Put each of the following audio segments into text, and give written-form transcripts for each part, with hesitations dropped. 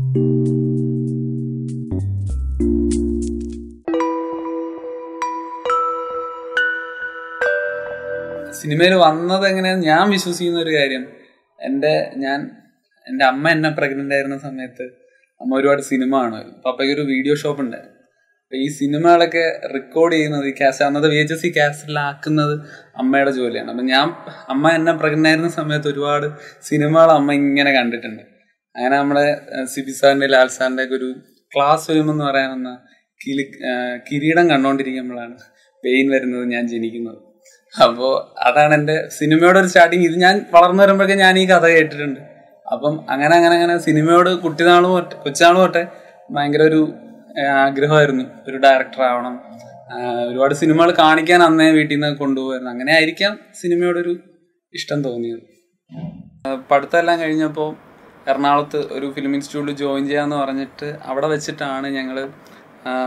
സിനിമയിൽ വന്നത് എങ്ങനെയാന്ന് ഞാൻ വിശ്വസിക്കുന്ന ഒരു കാര്യം, എൻ്റെ അമ്മ എന്നെ പ്രഗ്നന്റ് ആയിരുന്ന സമയത്ത് അമ്മ ഒരുപാട് സിനിമ കാണുമായിരുന്നു. പപ്പയ്ക്ക് ഒരു വീഡിയോ ഷോപ്പ് ഉണ്ടായിരുന്നു. അപ്പൊ ഈ സിനിമകളൊക്കെ റെക്കോർഡ് ചെയ്യുന്നത്, ഈ കാസറ്റ് അന്നത്തെ VHS കാസറ്റിലാക്കുന്നത് അമ്മയുടെ ജോലിയാണ്. അപ്പൊ അമ്മ എന്നെ പ്രഗ്നന്റ് ആയിരുന്ന സമയത്ത് ഒരുപാട് സിനിമകൾ അമ്മ ഇങ്ങനെ കണ്ടിട്ടുണ്ട്. അങ്ങനെ നമ്മുടെ സിബി സാറിന്റെ ലാൽ സാറിന്റെ ഒക്കെ ഒരു ക്ലാസ് ഫിലിം എന്ന് പറയാവുന്ന കിരീടം കണ്ടോണ്ടിരിക്കുമ്പോഴാണ് പെയിൻ വരുന്നത്, ഞാൻ ജനിക്കുന്നത്. അപ്പോൾ അതാണ് എൻ്റെ സിനിമയോട് ഒരു സ്റ്റാർട്ടിങ്. ഇത് ഞാൻ വളർന്നു വരുമ്പോഴൊക്കെ ഞാൻ ഈ കഥ കേട്ടിട്ടുണ്ട്. അപ്പം അങ്ങനെ സിനിമയോട് കൊച്ചുനാൾ തൊട്ടേ ഭയങ്കര ഒരു ആഗ്രഹമായിരുന്നു, ഒരു ഡയറക്ടർ ആവണം. ഒരുപാട് സിനിമകൾ കാണിക്കാൻ അന്നേ വീട്ടിൽ നിന്ന് കൊണ്ടുപോകായിരുന്നു. അങ്ങനെ ആയിരിക്കാം സിനിമയോടൊരു ഇഷ്ടം തോന്നിയത്. പഠിത്തമെല്ലാം കഴിഞ്ഞപ്പോൾ എറണാകുളത്ത് ഒരു ഫിലിം ഇൻസ്റ്റിറ്റ്യൂട്ടിൽ ജോയിൻ ചെയ്യാന്ന് പറഞ്ഞിട്ട് അവിടെ വെച്ചിട്ടാണ് ഞങ്ങൾ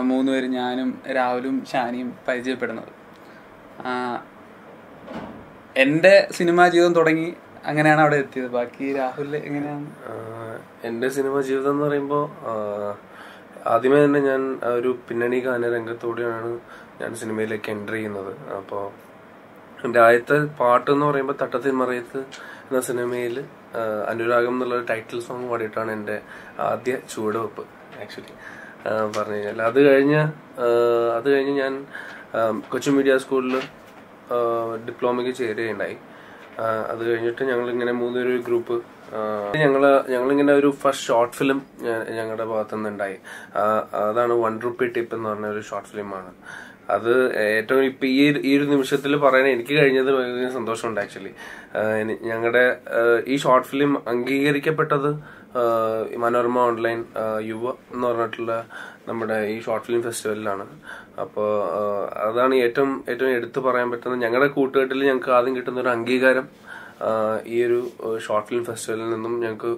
3 പേര്, ഞാനും രാഹുലും ഷാനിയും പരിചയപ്പെടുന്നത്. എൻ്റെ സിനിമാ ജീവിതം തുടങ്ങി അങ്ങനെയാണ് അവിടെ എത്തിയത്. ബാക്കി രാഹുൽ എങ്ങനെയാണ്? എൻ്റെ സിനിമാ ജീവിതം എന്ന് പറയുമ്പോൾ ആദ്യമേ തന്നെ ഞാൻ ഒരു പിന്നണി ഗാനരംഗത്തോടെയാണ് ഞാൻ സിനിമയിലേക്ക് എൻ്റർ ചെയ്യുന്നത്. അപ്പോൾ എൻ്റെ ആദ്യത്തെ പാട്ട് എന്ന് പറയുമ്പോൾ തട്ടത്തിൻ മറയത്ത് എന്ന സിനിമയിൽ അനുരാഗം എന്നുള്ളൊരു ടൈറ്റിൽ സോങ് പാടിയിട്ടാണ് എൻ്റെ ആദ്യ ചുവടുവെപ്പ് ആക്ച്വലി പറഞ്ഞു കഴിഞ്ഞാൽ. അത് കഴിഞ്ഞ് ഞാൻ കൊച്ചി മീഡിയ സ്കൂളിൽ ഡിപ്ലോമയ്ക്ക് ചേരുകയുണ്ടായി. അത് കഴിഞ്ഞിട്ട് ഞങ്ങളിങ്ങനെ 3 പേര് ഗ്രൂപ്പ് ഞങ്ങളിങ്ങനെ ഒരു ഫസ്റ്റ് ഷോർട്ട് ഫിലിം ഞങ്ങളുടെ ഭാഗത്തുനിന്ന് ഉണ്ടായി. അതാണ് 1 Rupee ടിപ്പ് എന്ന് പറഞ്ഞ ഒരു ഷോർട്ട് ഫിലിമാണ്. അത് ഏറ്റവും ഇപ്പൊ ഈ ഒരു നിമിഷത്തിൽ പറയാൻ എനിക്ക് കഴിഞ്ഞത് വളരെ സന്തോഷമുണ്ട് ആക്ച്വലി. ഞങ്ങളുടെ ഈ ഷോർട്ട് ഫിലിം അംഗീകരിക്കപ്പെട്ടത് മനോരമ ഓൺലൈൻ യുവ എന്ന് പറഞ്ഞിട്ടുള്ള നമ്മുടെ ഈ ഷോർട്ട് ഫിലിം ഫെസ്റ്റിവലിലാണ്. അപ്പോൾ അതാണ് ഏറ്റവും എടുത്തു പറയാൻ പറ്റുന്ന ഞങ്ങളുടെ കൂട്ടുകെട്ടിൽ ഞങ്ങൾക്ക് ആദ്യം കിട്ടുന്ന ഒരു അംഗീകാരം ഈ ഒരു ഷോർട്ട് ഫിലിം ഫെസ്റ്റിവലിൽ നിന്നും ഞങ്ങൾക്ക്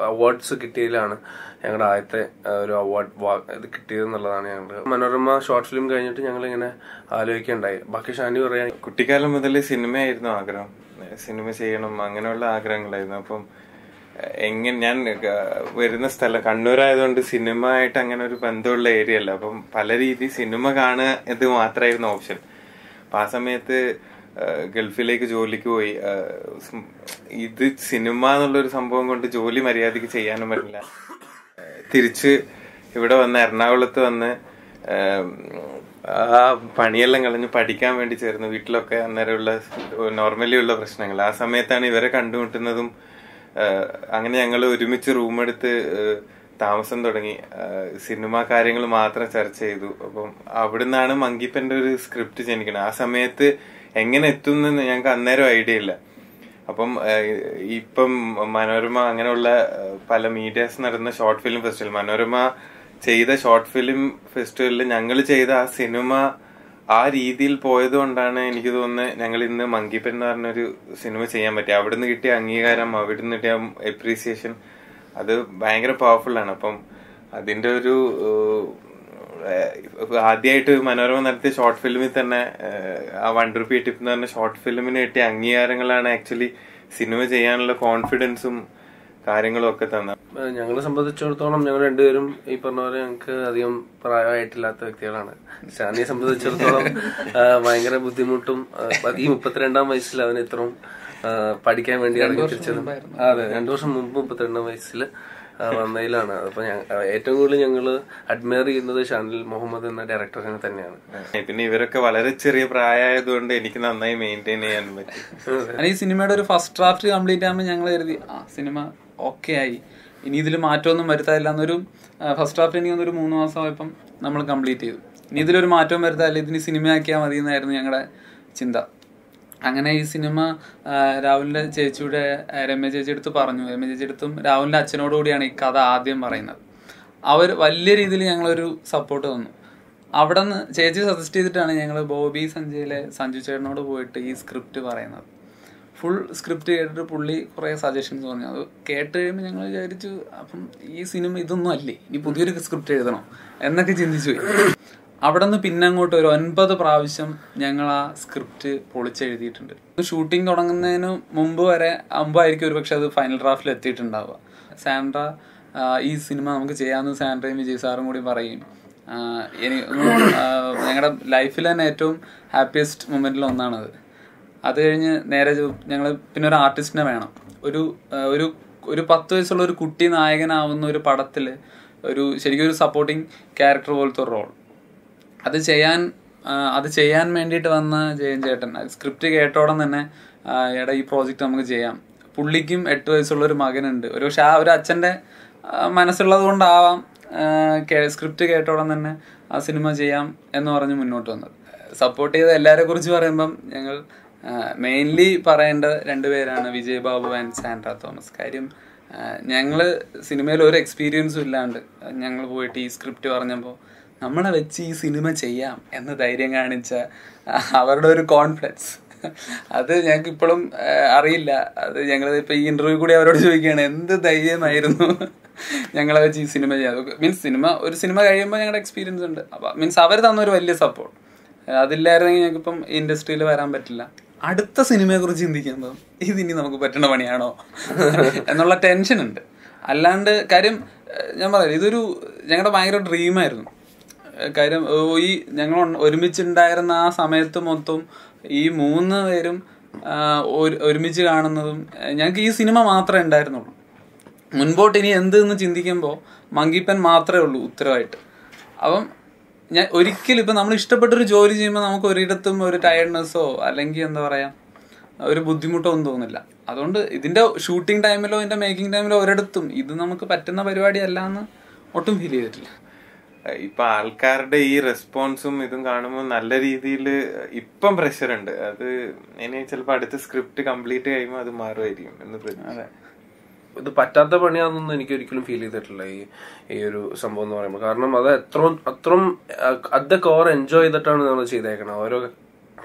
അവാർഡ്സ് കിട്ടിയതിലാണ് ഞങ്ങളുടെ ആദ്യത്തെ ഒരു അവാർഡ് ഇത് കിട്ടിയതെന്നുള്ളതാണ്. ഞങ്ങൾ മനോരമ ഷോർട്ട് ഫിലിം കഴിഞ്ഞിട്ട് ഞങ്ങളിങ്ങനെ ആലോചിക്കുകയുണ്ടായി. ബാക്കി ഷാനി പറയാൻ, കുട്ടിക്കാലം മുതൽ സിനിമയായിരുന്നു ആഗ്രഹം, സിനിമ ചെയ്യണം, അങ്ങനെയുള്ള ആഗ്രഹങ്ങളായിരുന്നു. അപ്പം ഞാൻ വരുന്ന സ്ഥലം കണ്ണൂരായതുകൊണ്ട് സിനിമ ആയിട്ട് അങ്ങനെ ഒരു ബന്ധമുള്ള ഏരിയ അല്ല. അപ്പം പല രീതി സിനിമ കാണുക ഇത് മാത്രമായിരുന്നു ഓപ്ഷൻ. അപ്പം ആ സമയത്ത് ഗൾഫിലേക്ക് ജോലിക്ക് പോയി. ഇത് സിനിമ എന്നുള്ളൊരു സംഭവം കൊണ്ട് ജോലി മര്യാദക്ക് ചെയ്യാനും പറ്റില്ല. തിരിച്ച് ഇവിടെ വന്ന് എറണാകുളത്ത് വന്ന് ആ പണിയെല്ലാം കളഞ്ഞ് പഠിക്കാൻ വേണ്ടി ചേർന്നു. വീട്ടിലൊക്കെ അന്നേരമുള്ള നോർമലി ഉള്ള പ്രശ്നങ്ങൾ. ആ സമയത്താണ് ഇവരെ കണ്ടുമുട്ടുന്നതും. അങ്ങനെ ഞങ്ങൾ ഒരുമിച്ച് റൂമെടുത്ത് താമസം തുടങ്ങി. സിനിമ കാര്യങ്ങൾ മാത്രം ചർച്ച ചെയ്തു. അപ്പം അവിടുന്നാണ് മങ്കിപ്പന്റെ ഒരു സ്ക്രിപ്റ്റ് ജനിക്കണം. ആ സമയത്ത് എങ്ങനെ എത്തുന്നെന്ന് ഞങ്ങൾക്ക് അന്നേരം ഐഡിയ ഇല്ല. അപ്പം ഇപ്പം മനോരമ അങ്ങനെയുള്ള പല മീഡിയാസ് നടന്ന ഷോർട്ട് ഫിലിം ഫെസ്റ്റിവൽ, മനോരമ ചെയ്ത ഷോർട്ട് ഫിലിം ഫെസ്റ്റിവലിൽ ഞങ്ങൾ ചെയ്ത ആ സിനിമ ആ രീതിയിൽ പോയത് കൊണ്ടാണ് എനിക്ക് തോന്നുന്നത് ഞങ്ങൾ ഇന്ന് മങ്കിപ്പൻ എന്ന് പറഞ്ഞൊരു സിനിമ ചെയ്യാൻ പറ്റി. അവിടുന്ന് കിട്ടിയ അംഗീകാരം, അവിടുന്ന് കിട്ടിയ എപ്രീസിയേഷൻ, അത് ഭയങ്കര പവർഫുൾ ആണ്. അപ്പം അതിന്റെ ഒരു ആദ്യമായിട്ട് മനോരമ നടത്തിയ ഷോർട്ട് ഫിലിമിൽ തന്നെ ആ 1 Rupee ടിപ്പ് എന്ന് പറഞ്ഞ ഷോർട്ട് ഫിലിമിന് കിട്ടിയ അംഗീകാരങ്ങളാണ് ആക്ച്വലി സിനിമ ചെയ്യാനുള്ള കോൺഫിഡൻസും കാര്യങ്ങളും ഒക്കെ തന്നെ. ഞങ്ങളെ സംബന്ധിച്ചിടത്തോളം ഞങ്ങൾ രണ്ടുപേരും ഈ പറഞ്ഞ പോലെ ഞങ്ങൾക്ക് അധികം പ്രായമായിട്ടില്ലാത്ത വ്യക്തികളാണ്. ഷാനിയെ സംബന്ധിച്ചിടത്തോളം ഭയങ്കര ബുദ്ധിമുട്ടും ഈ 32-ാം വയസ്സിൽ അവന് ഇത്രയും പഠിക്കാൻ വേണ്ടി ഇറങ്ങിത്തിരിച്ചതും. അതെ, 2 വർഷം മുമ്പ് 32-ാം വയസ്സിൽ വന്നതിലാണ്. അപ്പൊ ഏറ്റവും കൂടുതൽ ഞങ്ങള് അഡ്മയർ ചെയ്യുന്നത് ഷാനിൽ മുഹമ്മദ് എന്ന ഡയറക്ടറിനെ തന്നെയാണ്. പിന്നെ ഇവരൊക്കെ വളരെ ചെറിയ പ്രായമായതുകൊണ്ട് എനിക്ക് നന്നായി മെയിൻറ്റെയിൻ ചെയ്യാൻ പറ്റും. ഈ സിനിമയുടെ ഒരു ഫസ്റ്റ് ഡ്രാഫ്റ്റ് കംപ്ലീറ്റ് ആകുമ്പോൾ ഞങ്ങൾ കരുതി സിനിമ ഓക്കെ ആയി, ഇനി ഇതിൽ മാറ്റമൊന്നും വരുത്താനില്ല എന്നൊരു ഫസ്റ്റ് ഡ്രാഫ്റ്റ് എനിക്ക് ഒരു 3 മാസമായപ്പം നമ്മൾ കംപ്ലീറ്റ് ചെയ്തു. ഇനി ഇതിലൊരു മാറ്റവും വരുത്താനില്ല, ഇതിന് സിനിമയാക്കിയാൽ മതി എന്നായിരുന്നു ഞങ്ങളുടെ ചിന്ത. അങ്ങനെ ഈ സിനിമ രാഹുലിന്റെ ചേച്ചിയുടെ രമ്യ ചേച്ചി എടുത്ത് പറഞ്ഞു. രമ്യ ചേച്ചി എടുത്തും രാഹുലിന്റെ അച്ഛനോടുകൂടിയാണ് ഈ കഥ ആദ്യം പറയുന്നത്. അവർ വലിയ രീതിയിൽ ഞങ്ങളൊരു സപ്പോർട്ട് തന്നു. അവിടെ നിന്ന് ചേച്ചി സജസ്റ്റ് ചെയ്തിട്ടാണ് ഞങ്ങൾ ബോബി സഞ്ജയിലെ സഞ്ജു ചേട്ടനോട് പോയിട്ട് ഈ സ്ക്രിപ്റ്റ് പറയുന്നത്. ഫുൾ സ്ക്രിപ്റ്റ് കേട്ടിട്ട് പുള്ളി കുറേ സജഷൻസ് പറഞ്ഞു. അത് കേട്ട് കഴിയുമ്പോൾ ഞങ്ങൾ വിചാരിച്ചു, അപ്പം ഈ സിനിമ ഇതൊന്നും അല്ലേ, ഇനി പുതിയൊരു സ്ക്രിപ്റ്റ് എഴുതണം എന്നൊക്കെ ചിന്തിച്ചു പോയി. അവിടെ നിന്ന് പിന്നെ അങ്ങോട്ട് ഒരു 9 പ്രാവശ്യം ഞങ്ങൾ ആ സ്ക്രിപ്റ്റ് പൊളിച്ചെഴുതിയിട്ടുണ്ട്. ഷൂട്ടിംഗ് തുടങ്ങുന്നതിന് മുമ്പായിരിക്കും ഒരു പക്ഷെ അത് ഫൈനൽ ഡ്രാഫ്റ്റിൽ എത്തിയിട്ടുണ്ടാവുക. സാൻഡ്ര ഈ സിനിമ നമുക്ക് ചെയ്യാമെന്ന് സാൻഡ്രയും വിജയ് സാറും കൂടി പറയും. ഞങ്ങളുടെ ലൈഫിൽ തന്നെ ഏറ്റവും ഹാപ്പിയസ്റ്റ് മൊമെന്റിൽ ഒന്നാണത്. അത് കഴിഞ്ഞ് നേരെ ഞങ്ങൾ പിന്നെ ഒരു ആർട്ടിസ്റ്റിനെ വേണം. ഒരു 10 വയസ്സുള്ള ഒരു കുട്ടി നായകനാവുന്ന ഒരു പടത്തിൽ ശരിക്കും ഒരു സപ്പോർട്ടിങ് ക്യാരക്ടർ പോലത്തെ ഒരു റോൾ അത് ചെയ്യാൻ വേണ്ടിയിട്ട് വന്ന ജയൻ ചേട്ടൻ സ്ക്രിപ്റ്റ് കേട്ടോടെ തന്നെ എടാ ഈ പ്രോജക്റ്റ് നമുക്ക് ചെയ്യാം. പുള്ളിക്കും 8 വയസ്സുള്ള ഒരു മകനുണ്ട്. പക്ഷെ ഒരു അച്ഛൻ്റെ മനസ്സുള്ളത് കൊണ്ടാവാം സ്ക്രിപ്റ്റ് കേട്ടോടെ തന്നെ ആ സിനിമ ചെയ്യാം എന്ന് പറഞ്ഞ് മുന്നോട്ട് വന്നത്. സപ്പോർട്ട് ചെയ്ത എല്ലാവരെ കുറിച്ച് പറയുമ്പം ഞങ്ങൾ മെയിൻലി പറയേണ്ട 2 പേരാണ്, Vijay Babu and Sandra Thomas. കാര്യം ഞങ്ങൾ സിനിമയിൽ ഒരു എക്സ്പീരിയൻസും ഇല്ലാണ്ട് ഞങ്ങൾ പോയിട്ട് ഈ സ്ക്രിപ്റ്റ് പറഞ്ഞപ്പോൾ നമ്മളെ വെച്ച് ഈ സിനിമ ചെയ്യാം എന്ന് ധൈര്യം കാണിച്ച അവരുടെ ഒരു കോൺഫിഡൻസ്, അത് ഞങ്ങൾക്ക് ഇപ്പോഴും അറിയില്ല. അത് ഞങ്ങൾ ഇപ്പോൾ ഈ ഇന്റർവ്യൂ കൂടി അവരോട് ചോദിക്കുകയാണ്, എന്ത് ധൈര്യമായിരുന്നു ഞങ്ങളെ വെച്ച് ഈ സിനിമ ചെയ്യാം. മീൻസ് ഒരു സിനിമ കഴിയുമ്പോൾ ഞങ്ങളുടെ എക്സ്പീരിയൻസ് ഉണ്ട്. അപ്പം മീൻസ് അവർ തന്നൊരു വലിയ സപ്പോർട്ട്. അതില്ലായിരുന്നെങ്കിൽ ഞങ്ങൾക്കിപ്പം ഇൻഡസ്ട്രിയിൽ വരാൻ പറ്റില്ല. അടുത്ത സിനിമയെ കുറിച്ച് ചിന്തിക്കുമ്പോൾ ഇതിനി നമുക്ക് പറ്റുന്ന പണിയാണോ എന്നുള്ള ടെൻഷൻ ഉണ്ട്. അല്ലാണ്ട് കാര്യം ഞാൻ പറയാം, ഇതൊരു ഞങ്ങളുടെ ഭയങ്കര ഡ്രീമായിരുന്നു. കാര്യം ഈ ഞങ്ങൾ ഒരുമിച്ചുണ്ടായിരുന്ന ആ സമയത്ത് മൊത്തം ഈ 3 പേരും ഒരുമിച്ച് കാണുന്നതും ഞങ്ങൾക്ക് ഈ സിനിമ മാത്രമേ ഉണ്ടായിരുന്നുള്ളൂ. മുൻപോട്ട് ഇനി എന്തെന്ന് ചിന്തിക്കുമ്പോൾ മങ്കിപ്പൻ മാത്രമേ ഉള്ളൂ ഉത്തരവായിട്ട്. അപ്പം ഞാൻ ഒരിക്കലും ഇപ്പം നമ്മൾ ഇഷ്ടപ്പെട്ടൊരു ജോലി ചെയ്യുമ്പോൾ നമുക്ക് ഒരിടത്തും ഒരു ടയർഡ്നെസ്സോ അല്ലെങ്കിൽ എന്താ പറയുക ഒരു ബുദ്ധിമുട്ടോ ഒന്നും തോന്നില്ല. അതുകൊണ്ട് ഇതിൻ്റെ ഷൂട്ടിംഗ് ടൈമിലോ ഇതിൻ്റെ മേക്കിംഗ് ടൈമിലോ ഒരിടത്തും ഇത് നമുക്ക് പറ്റുന്ന പരിപാടിയല്ല എന്ന് ഒട്ടും ഫീൽ ചെയ്തിട്ടില്ല. ഇപ്പൊ ആൾക്കാരുടെ ഈ റെസ്പോൺസും ഇതും കാണുമ്പോൾ നല്ല രീതിയിൽ ഇപ്പം പ്രഷർ ഉണ്ട്. അത് ഇനി ചിലപ്പോൾ അടുത്ത സ്ക്രിപ്റ്റ് കംപ്ലീറ്റ് കഴിയുമ്പോൾ അത് മാറുമായിരിക്കും എന്ന് പ്രതീക്ഷ. ഇത് പറ്റാത്ത പണിയാണെന്നൊന്നും എനിക്ക് ഒരിക്കലും ഫീൽ ചെയ്തിട്ടില്ല ഈ ഒരു സംഭവം എന്ന് പറയുമ്പോൾ. കാരണം അത് അത്രയും അത് കോർ എൻജോയ് ചെയ്തിട്ടാണ് നമ്മൾ ചെയ്തേക്കണം. ഓരോ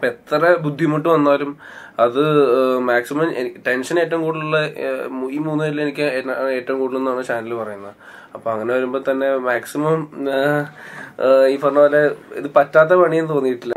എത്ര ബുദ്ധിമുട്ട് വന്നാലും അത് മാക്സിമം ടെൻഷൻ ഏറ്റവും കൂടുതലുള്ള ഈ 3 പേരിൽ എനിക്ക് ഏറ്റവും കൂടുതൽ എന്നാണ് ചാനൽ പറയുന്നത്. അപ്പൊ അങ്ങനെ വരുമ്പോ തന്നെ മാക്സിമം ഈ പറഞ്ഞ പോലെ ഇത് പറ്റാത്ത പണിയെന്ന് തോന്നിയിട്ടില്ല.